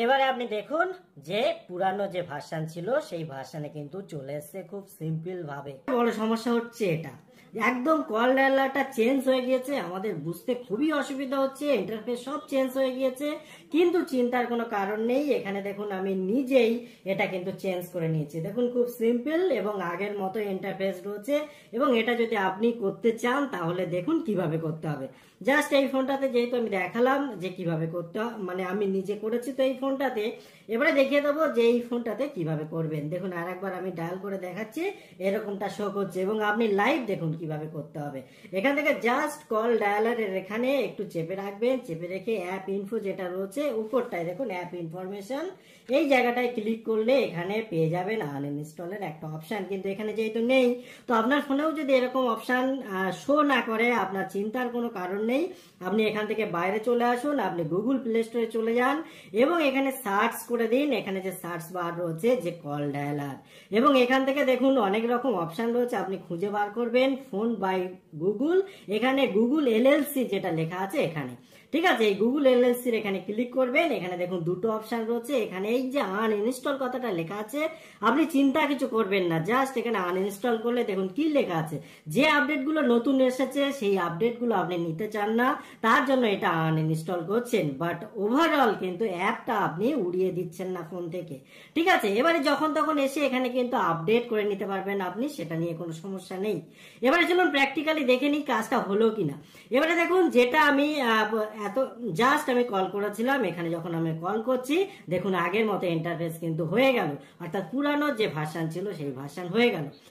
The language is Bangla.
এবারে আপনি দেখুন যে পুরানো যে ভার্সন ছিল সেই ভার্সনে কিন্তু চলে এসছে খুব সিম্পল ভাবে। বড় সমস্যা হচ্ছে এটা একদম কল ডায়ালারটা চেঞ্জ হয়ে গিয়েছে, আমাদের বুঝতে খুবই অসুবিধা হচ্ছে, ইন্টারফেস সব চেঞ্জ হয়ে গিয়েছে। কিন্তু চিন্তার কোনো কারণ নেই, এখানে দেখুন আমি নিজেই এটা কিন্তু চেঞ্জ করে নিয়েছি। দেখুন খুব সিম্পল এবং আগের মতো ইন্টারফেস রয়েছে। এবং এটা যদি আপনি করতে চান তাহলে দেখুন কিভাবে করতে হবে। জাস্ট এই ফোনটাতে যেহেতু আমি দেখালাম যে কিভাবে করতে হবে, মানে আমি নিজে করেছি তো এই ফোনটাতে, এবারে দেখিয়ে দেবো যে এই ফোনটাতে কিভাবে করবেন। দেখুন আর একবার আমি ডায়াল করে দেখাচ্ছি, এরকমটা শো করছে এবং আপনি লাইভ দেখুন কিভাবে করতে হবে। এখান থেকে জাস্ট কল ডায়ালারের এখানে একটু চেপে রাখবেন, চেপে রেখে অ্যাপ ইনফো যেটা রয়েছে উপরটায় দেখুন অ্যাপ ইনফরমেশন, এই জায়গাটায় ক্লিক করলে এখানে পেয়ে যাবেন আনইনস্টলের একটা অপশন। কিন্তু এখানে যেহেতু নেই, তো আপনার ফোনেও যদি এরকম অপশন শো না করে আপনার চিন্তার কোনো কারণ নেই। আপনি এখান থেকে বাইরে চলে আসুন, আপনি গুগল প্লে স্টোরে চলে যান এবং এখানে সার্চ করে দিন, এখানে যে সার্চ বার রয়েছে যে কল ডায়ালার, এবং এখান থেকে দেখুন অনেক রকম অপশন রয়েছে, আপনি খুঁজে বার করবেন ফোন বাই গুগল। এখানে গুগল এলএলসি যেটা লেখা আছে এখানে, ঠিক আছে, এই গুগল এলএলসির এখানে ক্লিক করবেন। এখানে দেখুন দুটো অপশন রয়েছে, এখানে এই যে আনইনস্টল কথাটা লেখা আছে আপনি চিন্তা কিছু করবেন না, জাস্ট এখানে আনইনস্টল করলে দেখুন কি লেখা আছে, যে আপডেট গুলো নতুন এসেছে সেই আপডেট গুলো আপনি নিতে চান না, তার জন্য এটা আনইনস্টল করছেন। বাট ওভারঅল কিন্তু অ্যাপটা আপনি উড়িয়ে দিচ্ছেন না ফোন থেকে, ঠিক আছে। এবারে যখন তখন এসে এখানে কিন্তু আপডেট করে নিতে পারবেন আপনি, সেটা নিয়ে কোনো সমস্যা নেই। এবারে চলুন প্র্যাকটিক্যালি দেখে নিই কাজটা হলো কিনা। এবারে দেখুন যেটা আমি এত জাস্ট আমি কল করেছিলাম, এখানে যখন আমি কল করছি দেখুন আগের মতো ইন্টারফেস কিন্তু হয়ে গেল, অর্থাৎ পুরানো যে ভার্সন ছিল সেই ভার্সন হয়ে গেল।